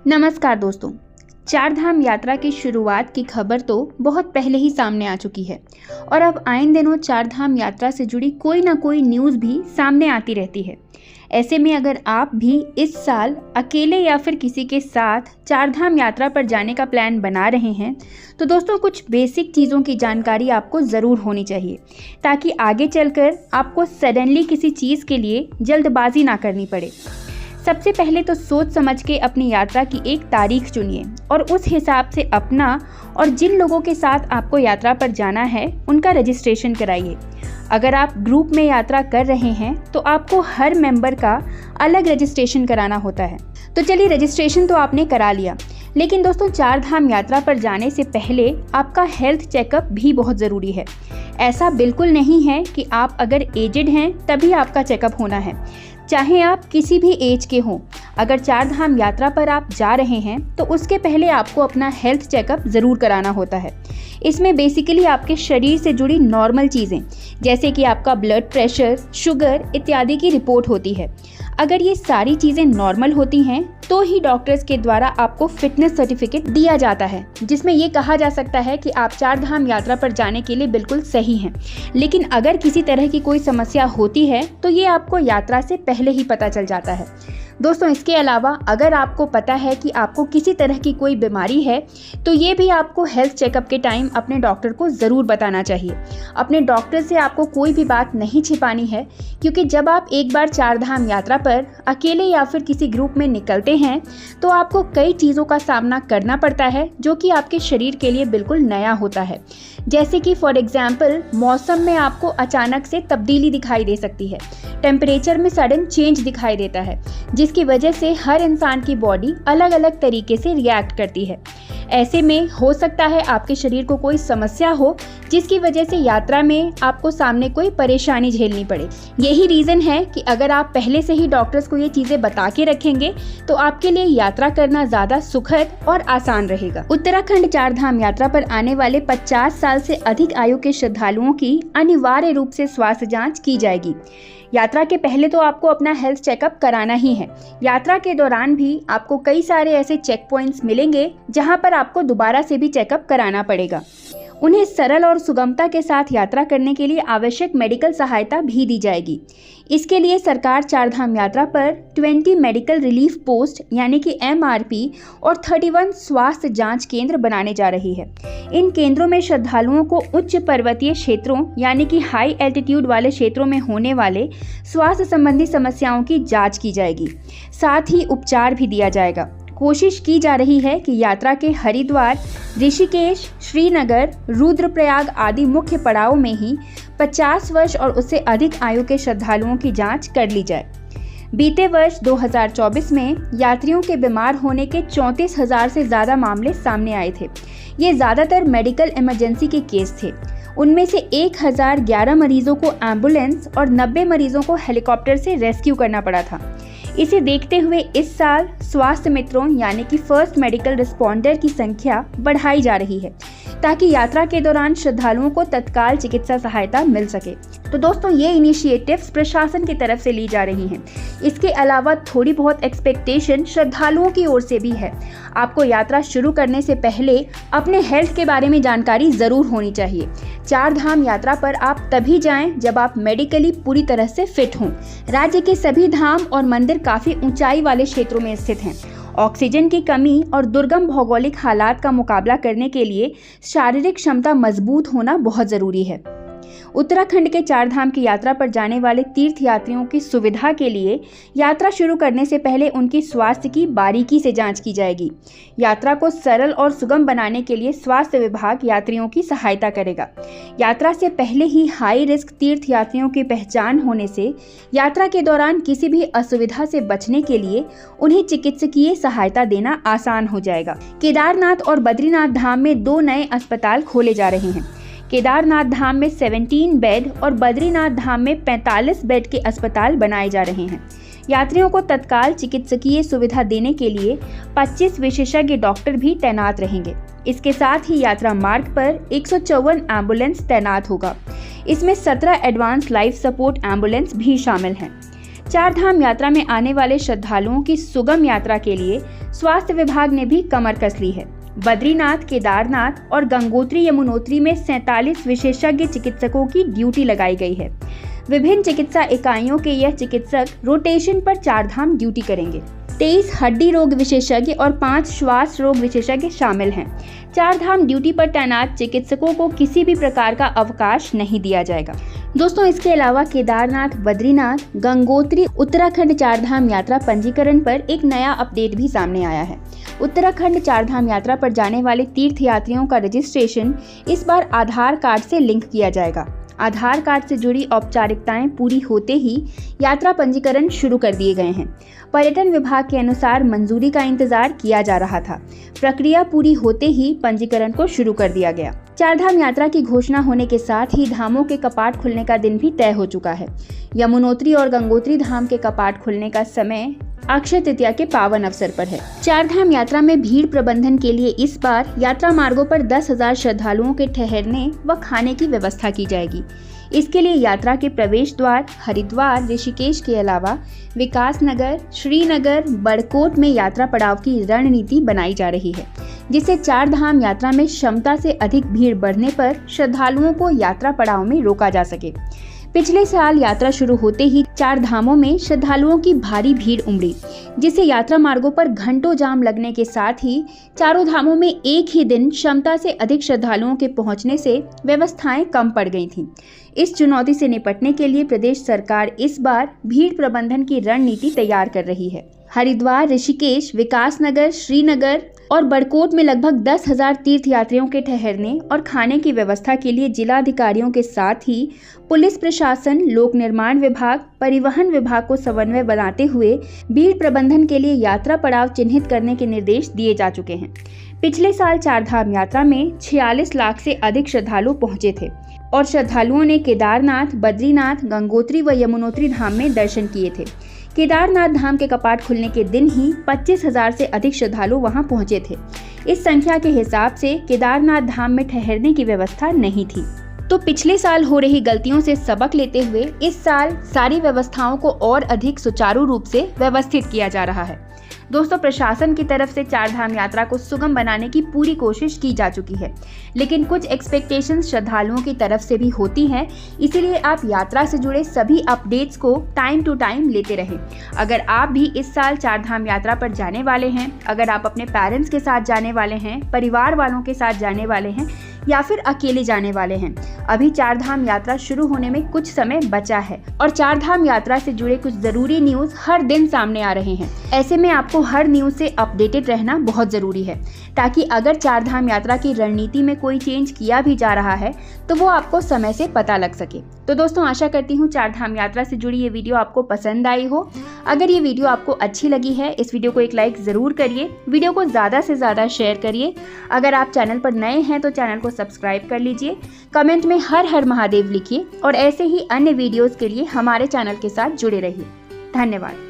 नमस्कार दोस्तों। चार धाम यात्रा की शुरुआत की खबर तो बहुत पहले ही सामने आ चुकी है और अब आए दिनों चार धाम यात्रा से जुड़ी कोई ना कोई न्यूज़ भी सामने आती रहती है। ऐसे में अगर आप भी इस साल अकेले या फिर किसी के साथ चार धाम यात्रा पर जाने का प्लान बना रहे हैं तो दोस्तों कुछ बेसिक चीज़ों की जानकारी आपको ज़रूर होनी चाहिए ताकि आगे चलकर आपको सडनली किसी चीज़ के लिए जल्दबाजी ना करनी पड़े। सबसे पहले तो सोच समझ के अपनी यात्रा की एक तारीख चुनिए और उस हिसाब से अपना और जिन लोगों के साथ आपको यात्रा पर जाना है उनका रजिस्ट्रेशन कराइए। अगर आप ग्रुप में यात्रा कर रहे हैं तो आपको हर मेंबर का अलग रजिस्ट्रेशन कराना होता है। तो चलिए, रजिस्ट्रेशन तो आपने करा लिया, लेकिन दोस्तों चार धाम यात्रा पर जाने से पहले आपका हेल्थ चेकअप भी बहुत ज़रूरी है। ऐसा बिल्कुल नहीं है कि आप अगर एजेड हैं तभी आपका चेकअप होना है, चाहे आप किसी भी एज के हों। अगर चार धाम यात्रा पर आप जा रहे हैं तो उसके पहले आपको अपना हेल्थ चेकअप ज़रूर कराना होता है। इसमें बेसिकली आपके शरीर से जुड़ी नॉर्मल चीज़ें जैसे कि आपका ब्लड प्रेशर, शुगर इत्यादि की रिपोर्ट होती है। अगर ये सारी चीज़ें नॉर्मल होती हैं तो ही डॉक्टर्स के द्वारा आपको फिटनेस सर्टिफिकेट दिया जाता है, जिसमें ये कहा जा सकता है कि आप चार धाम यात्रा पर जाने के लिए बिल्कुल सही हैं। लेकिन अगर किसी तरह की कोई समस्या होती है तो ये आपको यात्रा से पहले ही पता चल जाता है। दोस्तों इसके अलावा अगर आपको पता है कि आपको किसी तरह की कोई बीमारी है तो ये भी आपको हेल्थ चेकअप के टाइम अपने डॉक्टर को ज़रूर बताना चाहिए। अपने डॉक्टर से आपको कोई भी बात नहीं छिपानी है, क्योंकि जब आप एक बार चार धाम यात्रा पर अकेले या फिर किसी ग्रुप में निकलते हैं तो आपको कई चीज़ों का सामना करना पड़ता है जो कि आपके शरीर के लिए बिल्कुल नया होता है। जैसे कि फॉर एग्जाम्पल मौसम में आपको अचानक से तब्दीली दिखाई दे सकती है, टेम्परेचर में सडन चेंज दिखाई देता है, जिसकी वजह से हर इंसान की बॉडी अलग अलग तरीके से रिएक्ट करती है। ऐसे में हो सकता है आपके शरीर को कोई समस्या हो जिसकी वजह से यात्रा में आपको सामने कोई परेशानी झेलनी पड़े। यही रीज़न है कि अगर आप पहले से ही डॉक्टर्स को ये चीज़ें बता के रखेंगे तो आपके लिए यात्रा करना ज़्यादा सुखद और आसान रहेगा। उत्तराखंड चार धाम यात्रा पर आने वाले 50 साल से अधिक आयु के श्रद्धालुओं की अनिवार्य रूप से स्वास्थ्य जाँच की जाएगी। यात्रा के पहले तो आपको अपना हेल्थ चेकअप कराना ही है। यात्रा के दौरान भी आपको कई सारे ऐसे चेक पॉइंट्स मिलेंगे जहां पर आपको दोबारा से भी चेकअप कराना पड़ेगा। उन्हें सरल और सुगमता के साथ यात्रा करने के लिए आवश्यक मेडिकल सहायता भी दी जाएगी। इसके लिए सरकार चार धाम यात्रा पर 20 मेडिकल रिलीफ पोस्ट यानी कि MRP और 31 स्वास्थ्य जांच केंद्र बनाने जा रही है। इन केंद्रों में श्रद्धालुओं को उच्च पर्वतीय क्षेत्रों यानी कि हाई एल्टीट्यूड वाले क्षेत्रों में होने वाले स्वास्थ्य संबंधी समस्याओं की जाँच की जाएगी, साथ ही उपचार भी दिया जाएगा। कोशिश की जा रही है कि यात्रा के हरिद्वार, ऋषिकेश, श्रीनगर, रुद्रप्रयाग आदि मुख्य पड़ाव में ही 50 वर्ष और उससे अधिक आयु के श्रद्धालुओं की जांच कर ली जाए। बीते वर्ष 2024 में यात्रियों के बीमार होने के 34,000 से ज़्यादा मामले सामने आए थे। ये ज़्यादातर मेडिकल इमरजेंसी के केस थे। उनमें से 1011 मरीजों को एम्बुलेंस और 90 मरीजों को हेलीकॉप्टर से रेस्क्यू करना पड़ा था। इसे देखते हुए इस साल स्वास्थ्य मित्रों यानी कि फर्स्ट मेडिकल रिस्पॉन्डर की संख्या बढ़ाई जा रही है ताकि यात्रा के दौरान श्रद्धालुओं को तत्काल चिकित्सा सहायता मिल सके। तो दोस्तों ये इनिशिएटिव्स प्रशासन की तरफ से ली जा रही हैं। इसके अलावा थोड़ी बहुत एक्सपेक्टेशन श्रद्धालुओं की ओर से भी है। आपको यात्रा शुरू करने से पहले अपने हेल्थ के बारे में जानकारी ज़रूर होनी चाहिए। चार धाम यात्रा पर आप तभी जाएं जब आप मेडिकली पूरी तरह से फिट हों। राज्य के सभी धाम और मंदिर काफ़ी ऊंचाई वाले क्षेत्रों में स्थित हैं। ऑक्सीजन की कमी और दुर्गम भौगोलिक हालात का मुकाबला करने के लिए शारीरिक क्षमता मजबूत होना बहुत ज़रूरी है। उत्तराखंड के चार धाम की यात्रा पर जाने वाले तीर्थ यात्रियों की सुविधा के लिए यात्रा शुरू करने से पहले उनकी स्वास्थ्य की बारीकी से जांच की जाएगी। यात्रा को सरल और सुगम बनाने के लिए स्वास्थ्य विभाग यात्रियों की सहायता करेगा। यात्रा से पहले ही हाई रिस्क तीर्थ यात्रियों की पहचान होने से यात्रा के दौरान किसी भी असुविधा से बचने के लिए उन्हें चिकित्सकीय सहायता देना आसान हो जाएगा। केदारनाथ और बद्रीनाथ धाम में 2 नए अस्पताल खोले जा रहे हैं। केदारनाथ धाम में 17 बेड और बद्रीनाथ धाम में 45 बेड के अस्पताल बनाए जा रहे हैं। यात्रियों को तत्काल चिकित्सकीय सुविधा देने के लिए 25 विशेषज्ञ डॉक्टर भी तैनात रहेंगे। इसके साथ ही यात्रा मार्ग पर 154 एम्बुलेंस तैनात होगा। इसमें 17 एडवांस लाइफ सपोर्ट एम्बुलेंस भी शामिल हैं। चार धाम यात्रा में आने वाले श्रद्धालुओं की सुगम यात्रा के लिए स्वास्थ्य विभाग ने भी कमर कस ली है। बद्रीनाथ, केदारनाथ और गंगोत्री यमुनोत्री में 47 विशेषज्ञ चिकित्सकों की ड्यूटी लगाई गई है। विभिन्न चिकित्सा इकाइयों के यह चिकित्सक रोटेशन पर चार धाम ड्यूटी करेंगे। 23 हड्डी रोग विशेषज्ञ और 5 श्वास रोग विशेषज्ञ शामिल हैं। चार धाम ड्यूटी पर तैनात चिकित्सकों को किसी भी प्रकार का अवकाश नहीं दिया जाएगा। दोस्तों, इसके अलावा केदारनाथ, बद्रीनाथ, गंगोत्री, उत्तराखंड चार धाम यात्रा पंजीकरण पर एक नया अपडेट भी सामने आया है। उत्तराखंड चार धाम यात्रा पर जाने वाले तीर्थयात्रियों का रजिस्ट्रेशन इस बार आधार कार्ड से लिंक किया जाएगा। आधार कार्ड से जुड़ी औपचारिकताएं पूरी होते ही यात्रा पंजीकरण शुरू कर दिए गए हैं। पर्यटन विभाग के अनुसार मंजूरी का इंतजार किया जा रहा था। प्रक्रिया पूरी होते ही पंजीकरण को शुरू कर दिया गया। चारधाम यात्रा की घोषणा होने के साथ ही धामों के कपाट खुलने का दिन भी तय हो चुका है। यमुनोत्री और गंगोत्री धाम के कपाट खुलने का समय अक्षय तृतीया के पावन अवसर पर है। चारधाम यात्रा में भीड़ प्रबंधन के लिए इस बार यात्रा मार्गों पर 10,000 श्रद्धालुओं के ठहरने व खाने की व्यवस्था की जाएगी। इसके लिए यात्रा के प्रवेश द्वार हरिद्वार, ऋषिकेश के अलावा विकासनगर, श्रीनगर, बड़कोट में यात्रा पड़ाव की रणनीति बनाई जा रही है, जिससे चार धाम यात्रा में क्षमता से अधिक भीड़ बढ़ने पर श्रद्धालुओं को यात्रा पड़ाव में रोका जा सके। पिछले साल यात्रा शुरू होते ही चार धामों में श्रद्धालुओं की भारी भीड़ उमड़ी, जिससे यात्रा मार्गों पर घंटों जाम लगने के साथ ही चारों धामों में एक ही दिन क्षमता से अधिक श्रद्धालुओं के पहुंचने से व्यवस्थाएं कम पड़ गई थीं। इस चुनौती से निपटने के लिए प्रदेश सरकार इस बार भीड़ प्रबंधन की रणनीति तैयार कर रही है। हरिद्वार, ऋषिकेश, विकासनगर, श्रीनगर और बड़कोट में लगभग 10,000 तीर्थयात्रियों के ठहरने और खाने की व्यवस्था के लिए जिलाधिकारियों के साथ ही पुलिस प्रशासन, लोक निर्माण विभाग, परिवहन विभाग को समन्वय बनाते हुए भीड़ प्रबंधन के लिए यात्रा पड़ाव चिन्हित करने के निर्देश दिए जा चुके हैं। पिछले साल चारधाम यात्रा में 46 लाख से अधिक श्रद्धालु पहुंचे थे और श्रद्धालुओं ने केदारनाथ, बद्रीनाथ, गंगोत्री व यमुनोत्री धाम में दर्शन किए थे। केदारनाथ धाम के कपाट खुलने के दिन ही 25,000 से अधिक श्रद्धालु वहां पहुंचे थे। इस संख्या के हिसाब से केदारनाथ धाम में ठहरने की व्यवस्था नहीं थी। तो पिछले साल हो रही गलतियों से सबक लेते हुए इस साल सारी व्यवस्थाओं को और अधिक सुचारू रूप से व्यवस्थित किया जा रहा है। दोस्तों, प्रशासन की तरफ से चारधाम यात्रा को सुगम बनाने की पूरी कोशिश की जा चुकी है, लेकिन कुछ एक्सपेक्टेशंस श्रद्धालुओं की तरफ से भी होती हैं। इसीलिए आप यात्रा से जुड़े सभी अपडेट्स को टाइम टू टाइम लेते रहें। अगर आप भी इस साल चारधाम यात्रा पर जाने वाले हैं, अगर आप अपने पेरेंट्स के साथ जाने वाले हैं, परिवार वालों के साथ जाने वाले हैं या फिर अकेले जाने वाले हैं, अभी चारधाम यात्रा शुरू होने में कुछ समय बचा है और चारधाम यात्रा से जुड़े कुछ जरूरी न्यूज हर दिन सामने आ रहे हैं। ऐसे में आपको हर न्यूज से अपडेटेड रहना बहुत जरूरी है, ताकि अगर चारधाम यात्रा की रणनीति में कोई चेंज किया भी जा रहा है तो वो आपको समय से पता लग सके। तो दोस्तों, आशा करती हूँ चारधाम यात्रा से जुड़ी ये वीडियो आपको पसंद आई हो। अगर ये वीडियो आपको अच्छी लगी है, इस वीडियो को एक लाइक जरूर करिए, वीडियो को ज़्यादा से ज़्यादा शेयर करिए। अगर आप चैनल पर नए हैं तो चैनल को सब्सक्राइब कर लीजिए। कमेंट में हर हर महादेव लिखिए और ऐसे ही अन्य वीडियोस के लिए हमारे चैनल के साथ जुड़े रहिए। धन्यवाद।